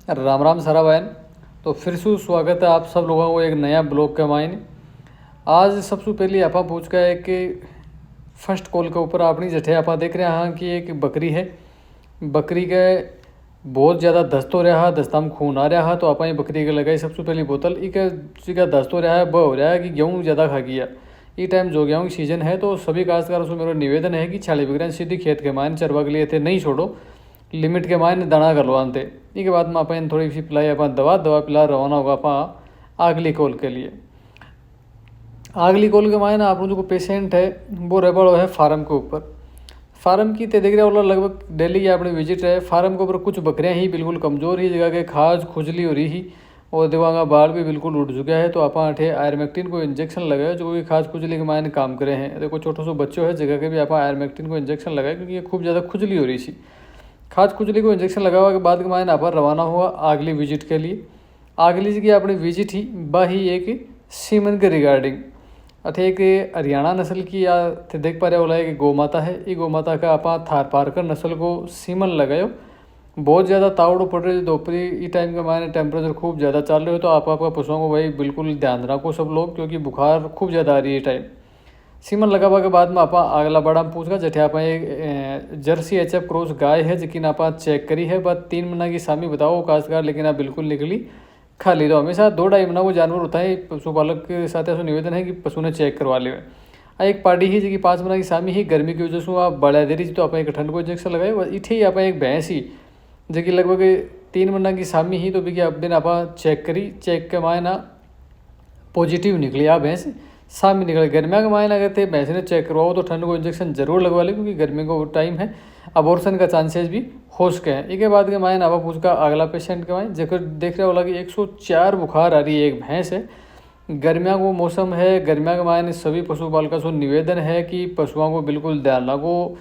राम राम सारा बहन। तो फिर से स्वागत है आप सब लोगों को एक नया ब्लॉग के मायने। आज सबसे पहले आप पूछ का है कि फर्स्ट कॉल के ऊपर अपनी जठे आप देख रहे हैं कि एक बकरी है। बकरी के बहुत ज़्यादा दस्त हो रहा है, दस्ता में खून आ रहा है। तो आप बकरी के लगाई सबसे पहली बोतल। इका दस्त हो रहा है, वह हो रहा है कि गेहूँ ज़्यादा खा गया। ये टाइम जो गेहूँ की सीजन है, तो सभी काश्तकारों से मेरा निवेदन है कि 40 बकरियाँ सीधी खेत के मायने चरवा के लिए थे नहीं छोड़ो, लिमिट के मायने दाना कर लो आनते। इसके बाद में अपन थोड़ी सी पिलाई अपन दवा पिला रवाना होगा अपा अगली कॉल के लिए। अगली कॉल के मायने आप जो पेशेंट है वो रेबड़ो है फार्म के ऊपर। फार्म की देख रहे वाला लगभग डेली की अपनी विजिट है। फार्म के ऊपर कुछ बकरियां ही बिल्कुल कमज़ोर ही जगह के खाज खुजली हो रही ही और दिमागा बाल भी बिल्कुल उठ चुका है। तो आप अठे आयरमेक्टिन को इंजेक्शन लगाए जो कि खाज खुजली के मायने काम करे हैं। देखो छोटो सो बच्चों है जगह के भी आप आयरमेक्टिन को इंजेक्शन लगाए क्योंकि ये खूब ज़्यादा खुजली हो रही थी। खाज खुजली को इंजेक्शन लगावा के बाद के मायने आप रवाना हुआ अगली विजिट के लिए। अगली की अपनी विजिट ही बाही एक सीमन के रिगार्डिंग। अथे एक हरियाणा नस्ल की या थे देख पा रहे हो एक गौ माता है। ये गौ माता का आप थार पारकर नस्ल को सीमन लगायो। बहुत ज़्यादा तावड़ो पड़ रही है दोपहरी ई टाइम के मायने टेम्परेचर खूब ज़्यादा चल रहे हो। तो आपका पशुओं को भाई बिल्कुल ध्यान रखो सब लोग, क्योंकि बुखार खूब ज़्यादा आ रही है टाइम। सीमन लगावा के बाद में आप अगला बड़ा पूछ का जठे आप एक जर्सी HF क्रॉस गाय है जिन आप चेक करी है। बस 3 महीना की सामी बताओ काश्तकार, लेकिन आप बिल्कुल निकली खाली दो। हमेशा 2-2.5 महीना वो जानवर होता है। पशुपालक के साथ ऐसा निवेदन है कि पशु ने चेक करवा ले। एक पार्टी ही जी 5 महीना की सामी ही गर्मी की वजह से आप बढ़ा दे रही, तो आप एक ठंड को इंजेक्शन लगाए। इथे ही आप एक भैंस ही जो कि लगभग 3 महीना की सामी ही, तो भी आप दिन आप चेक करी। चेक के मायना पॉजिटिव निकली आ भैंस सामी निकले। गर्मिया के मायने अगर थे भैंस ने चेक करवाओ तो ठंड को इंजेक्शन जरूर लगवा ले, क्योंकि गर्मी को टाइम है, अबॉर्शन का चांसेस भी हो सके हैं। इसके बाद के मायने अब पूछ का अगला पेशेंट के मायने जगह देख रहे वाला कि 104 बुखार आ रही है। एक भैंस है, गर्मिया को मौसम है। गर्मिया के मायने सभी पशुपालकों से निवेदन है कि पशुओं को बिल्कुल ध्यान रखो।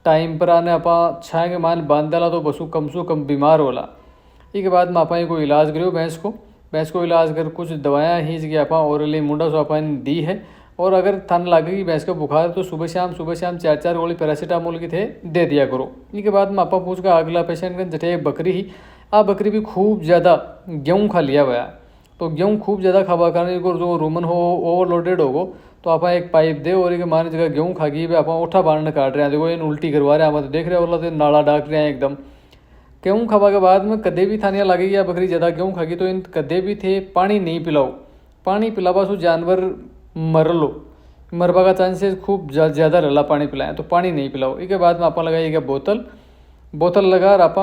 टाइम पर आने आप छाए के मायने बांध डाला तो पशु कम से कम बीमार होला। इसके बाद में आप को इलाज करो भैंस को इलाज कर कुछ दवाएं ही जी आप ओरली मुंडा सो अपन दी है। और अगर थन लगेगी भैंस का बुखार तो सुबह शाम 4 गोली पैरासीटामोल की थे दे दिया करो। इसके बाद में आप पूछ का अगला पेशेंट का जठे एक बकरी ही आ बकरी भी खूब ज़्यादा गेहूँ खा लिया हुआ है। तो गेहूँ खूब ज़्यादा खावा कारण जो रूमन हो ओवरलोडेड होगो, तो आप एक पाइप दे और एक मारने जगह गेहूँ खा गई आप उठा बाढ़ काट रहे हैं। देखो इन उल्टी करवा रहे हैं, आप देख रहे हो वाला नाला डाक रहे हैं एकदम। गेहूँ खावा के बाद में कदे भी थानिया लगेगी या बकरी ज़्यादा गेहूँ खागी तो इन कदे भी थे पानी नहीं पिलाओ। पानी पिलावा सो जानवर मर लो, मरवा का चांसेस खूब ज़्यादा रला। पानी पिलाएं तो पानी नहीं पिलाओ। इसके बाद में आप लगाइएगा बोतल लगा और आप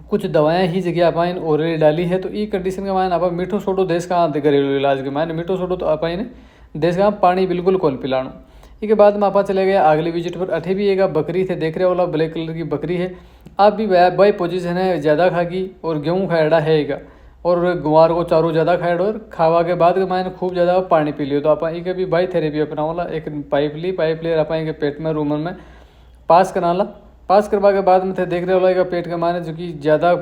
कुछ दवाएं ही जगह आप इन ओरली डाली है। तो ये कंडीशन के मायने आप मीठो सोडो देश का घरेलू इलाज के मायने मीठो सोडो तो आप इन्हें देश का पानी बिल्कुल कौन पिलानो। इसके बाद में आप चले गए अगली विजिट पर। अठे भी एक बकरी थे देख रहे वाला ब्लैक कलर की बकरी है। आप भी बाई पोजीशन है ज़्यादा खागी और गेहूँ खाएड़ा है और गुआर को चारों ज़्यादा खाएड़ और खावा के बाद के मायने खूब ज़्यादा पानी पी लियो। तो आप एक भी बाई थेरेपी अपना वाला एक पाइप ले आप पेट में रूमन में पास कराला। पास करवा के बाद में थे देख रहे वाला पेट के मायने जो कि ज़्यादा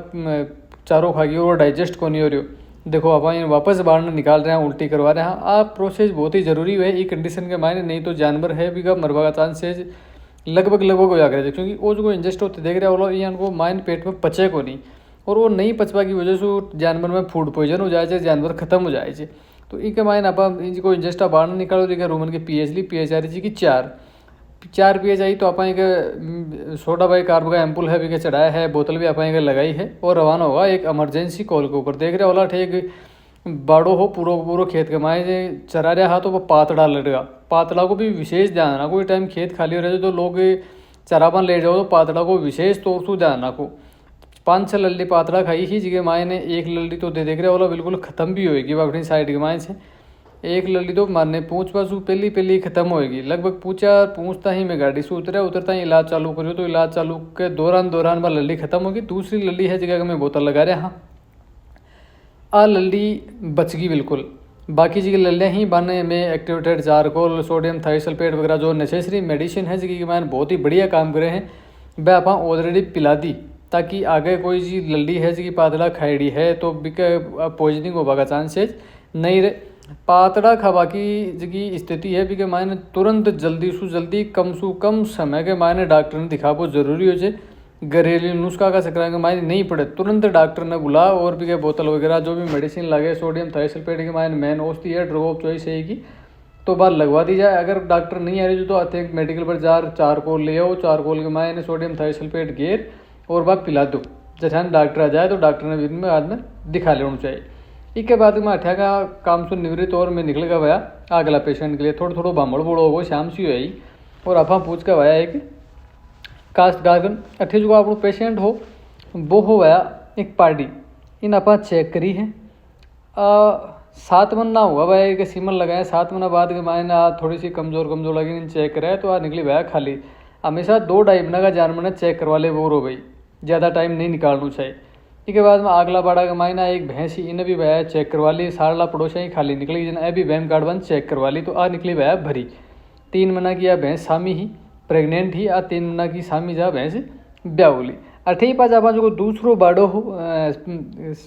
चारों खागी और डाइजेस्ट को नहीं हो रही। देखो आप वापस बाहर निकाल रहे हैं, उल्टी करवा रहे हैं। आप प्रोसेस बहुत ही ज़रूरी है ये कंडीशन के मायने, नहीं तो जानवर है भी का मरवा का चांसेज लगभग हो जाकर है। क्योंकि वो जो इंजेस्ट होते देख रहे हो ये उनको माइन पेट में पचे को नहीं, और वो नहीं पचवा की वजह से जानवर में फूड पॉइजन हो जाए, जानवर खत्म हो जाए। तो इनके मायने आप इनको इंजेस्टा बाहर निकालो देखिए। रूमन के pH ली pH आ रही जी की 4 pH आई। तो आप एक सोडा बाई कार्ब का एम्पुल है भी के चढ़ाया है, बोतल भी आप लगाई है और रवाना होगा एक इमरजेंसी कॉल के ऊपर। देख रहे वाला ठीक बाड़ो हो पूरो खेत के माए चरा रहा तो वो पातड़ा लड़ेगा। पातड़ा को भी विशेष ध्यान रखो। कोई टाइम खेत खाली हो रहे तो लोग चरापन ले जाओ तो पातड़ा को विशेष तौर से ध्यान रखो। 5-6 लल्ली पातड़ा खाई ही जगह माए ने एक लल्ली तो देख रहे वाला बिल्कुल ख़त्म भी होएगी अपनी साइड के माए से। एक लल्ली तो मारने पूछ पासू पहली ख़त्म होएगी। लगभग पूछता ही मैं गाड़ी से उतरता ही इलाज चालू करियो। तो इलाज चालू के दौरान में लल्ली ख़त्म होगी। दूसरी लल्ली है जगह मैं बोतल लगा रहा हाँ आ लल्ली बच गई बिल्कुल। बाकी जी लल्लियाँ ही बाने में एक्टिवेटेड चारकोल सोडियम थाइसल्फेट वगैरह जो नेसेसरी मेडिसिन है जिसकी मैंने बहुत ही बढ़िया काम करे हैं वह आप ऑलरेडी पिला दी, ताकि आगे कोई जी लल्ली है जिसकी पातड़ा खाईड़ी है तो बिके पॉइजनिंग होगा का चांसेस नहीं रहे। पातड़ा खावा की जी स्थिति है बिके मायने तुरंत जल्दी से जल्दी कम से कम समय के मायने डॉक्टर ने दिखाबो जरूरी हो जाए। घरेलू नुस्खा का चक्कर के मायने नहीं पड़े, तुरंत डॉक्टर ने बुला और भी के बोतल वगैरह जो भी मेडिसिन लगे सोडियम थाइसल्फेट के मायने मेन औषधि है ड्रग ऑफ चॉइस है की, तो बात लगवा दी जाए। अगर डॉक्टर नहीं आ रही तो आते मेडिकल पर जार चारकोल ले आओ, चारकोल के मायने सोडियम थाइसल्फेट गेर और बात पिला दो। जैसे डॉक्टर आ जाए तो डॉक्टर ने दिन में आज में दिखा लेना चाहिए। इसके बाद में अठा का काम से निवृत्त और मैं निकल गया भैया अगला पेशेंट के लिए। थोड़ा थोड़ा बामड़ बोड़ो हो शाम सी हुई और आप पूछ के भैया एक कास्ट गार्गन अठे जो आप पेशेंट हो वो हो भैया एक पार्टी इन आप चेक करी है 7 महीना हुआ भाई के सीमन लगाए, 7 महीना बाद के मायने थोड़ी सी कमजोर लगी इन चेक कराए तो निकली भैया खाली। हमेशा 2-2.5 महीना का जानवर चेक करवा ले वो रो भाई, ज़्यादा टाइम नहीं निकालना चाहिए। इसके बाद में अगला बाड़ा का मायना एक भैंस ही इन्हें भी भैया चेक करवा ली, सारला पड़ोसा ही खाली निकली जिन अभी वैम कार्ड बंद चेक करवा ली तो निकली भैया भरी। 3 महीना की भैंस सामी ही प्रेग्नेंट ही 3 महीना की सामी जा भैंस ब्याउली। अठे ही पास आप जो दूसरो बाड़ो हो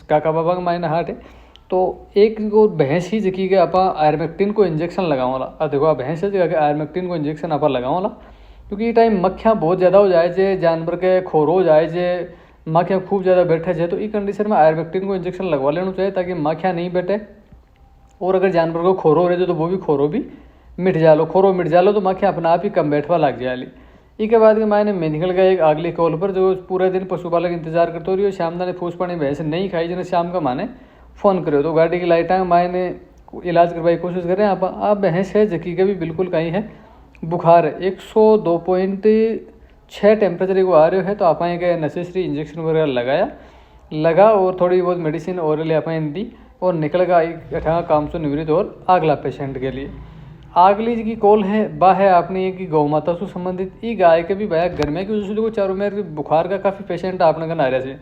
काका बाबा का मायना हाट है तो एक को भैंस ही जकी के आप आयरमेक्टिन को इंजेक्शन लगावाला। देखो भैंस है जगह आयरमेक्टिन को इंजेक्शन आप लगावाला क्योंकि ये टाइम मक्खियाँ बहुत ज़्यादा हो जाए जे जानवर के खोर हो जाए जे मक्खियाँ खूब ज़्यादा बैठे जाए तो इस कंडीशन में आयरमेक्टिन को इंजेक्शन लगवा लेना चाहिए ताकि मक्खियाँ नहीं बैठे। और अगर जानवर को खोरो रहे तो वो भी खोरो भी मिट जा लो, खोरो मिट जा लो तो मक्खियाँ अपना आप ही कम बैठवा लग जाए। इसके बाद के मायने मैं निकल गया एक अगली कॉल पर जो पूरे दिन पशुपालक इंतजार करते हो रही हो। शाम ने फूस पानी भैंस नहीं खाई जिन्हें शाम का माने फ़ोन करो तो गाड़ी की लाइटा मायने इलाज करवाई कोशिश करें। आप भैंस है जकी का भी बिल्कुल कहीं है बुखार है 102.6 टेम्परेचर को आ रहे है तो आप नेसेसरी इंजेक्शन वगैरह लगा और थोड़ी बहुत मेडिसिन ओरली आप दी और निकल गया एक काम से निवृत्त। और अगला पेशेंट के लिए अगली की कॉल है बा है आपने कि गौ माता से संबंधित ई गाय के भी भैया गर्मी की वजह से देखो चारों में बुखार का काफ़ी पेशेंट आपने का आ रहा है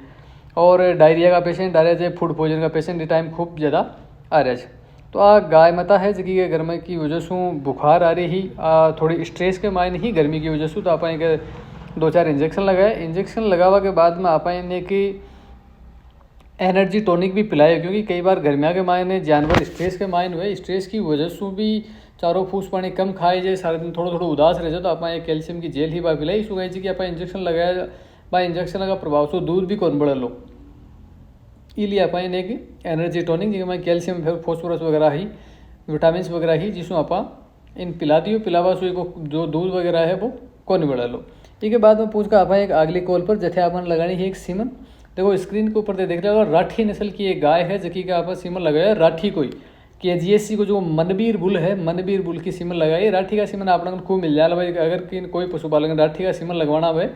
और डायरिया का पेशेंट आ रहा है, फूड पॉइजन का पेशेंट ये टाइम खूब ज़्यादा आ रहा है। तो गाय माता है जबकि गर्मी की वजह से बुखार आ रही ही थोड़ी स्ट्रेस के मायने ही गर्मी की वजह से तो आप 2-4 इंजेक्शन लगाए। इंजेक्शन लगावा के बाद में आप कि एनर्जी टॉनिक भी पिलाए क्योंकि कई बार गर्मिया के मायने जानवर स्ट्रेस के मायने हुए, स्ट्रेस की वजह से भी चारों फूस पानी कम खाए जाए, सारा दिन थोड़ा उदास रह जाए तो आप कैल्शियम की जेल ही बा पिलाई। इसको कहे कि आप इंजेक्शन लगाया बा इंजेक्शन का प्रभाव से दूध भी कौन बढ़ा लो इसलिए आप कि एनर्जी टॉनिक जिसमें कैल्शियम फॉस्फोरस वगैरह ही विटामिन वगैरह ही जिसमें आप इन पिला दियो, पिलावा से जो दूध वगैरह है वो कौन बढ़ा लो। इसके बाद में पूछ कर आप एक अगली कॉल पर जैसे आपने लगानी है एक सीमन। देखो स्क्रीन के ऊपर देख रहे हो राठी नस्ल की एक गाय है जबकि का आप सीमन लगाया राठी कोई KGSC को जो मनबीर बुल है मनबीर बुल की सीमन लगाई। राठी का सीमन आपने खूब मिल जाए भाई, अगर कोई पशुपालन राठी का सीमन लगवाना हुए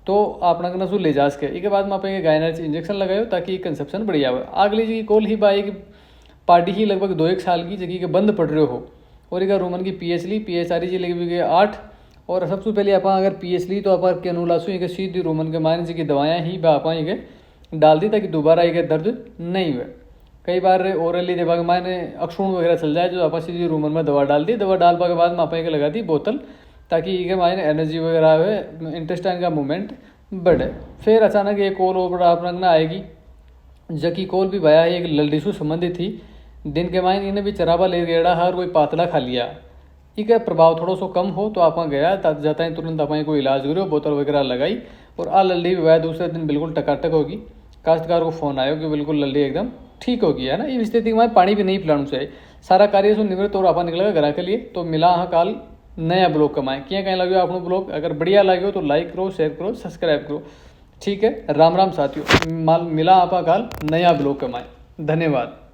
तो आपने ना ले जा सके। इसके बाद में आप गायनेट इंजेक्शन लगाओ ताकि कंसेप्शन बढ़िया हो। अगली जी कॉल ही बाई पार्टी ही लगभग 2-1 साल की जगह के बंद पड़ रहे हो और एक रोमन की PH ली PHRE जी लगी 8 और सबसे पहले आप अगर PH ली तो आप अनुलासू एक सीधी रोमन के मायने की दवाएं ही आप डाल दी ताकि दोबारा एक दर्द नहीं हुए। कई बार ओरली दवा के मायने अक्षुण वगैरह चल जाए जो आप सीधी रोमन में दवा डाल दी, दवा डाल के बाद में आप लगा दी बोतल ताकि ये मायने एनर्जी वगैरह है इंटेस्टाइन का मूवमेंट बढ़े। फिर अचानक एक कॉल ओवर आपने आएगी जबकि कॉल भी भया एक लल्डी से संबंधित थी। दिन के मायने इन्हें भी चरावा ले गया हर कोई पातला खा लिया, ठीक है प्रभाव थोड़ा सा कम हो तो आप गया जाता है तुरंत आप कोई इलाज करो, बोतल वगैरह लगाई और लल्डी भी भया दूसरे दिन बिल्कुल टकाटक होगी। काश्तकार को फ़ोन आयो कि बिल्कुल लल्डी एकदम ठीक होगी है ना। इस स्थिति में पानी भी नहीं पिलाना चाहिए। सारा कार्य से निवृत्त और आप निकलेगा घर के लिए। तो मिला हाँ काल नया ब्लॉग कमाएं क्या कहीं लगे आपको ब्लॉग अगर बढ़िया लगे तो लाइक करो शेयर करो सब्सक्राइब करो, ठीक है। राम राम साथियों, मिला आप काल नया ब्लॉग कमाएं। धन्यवाद।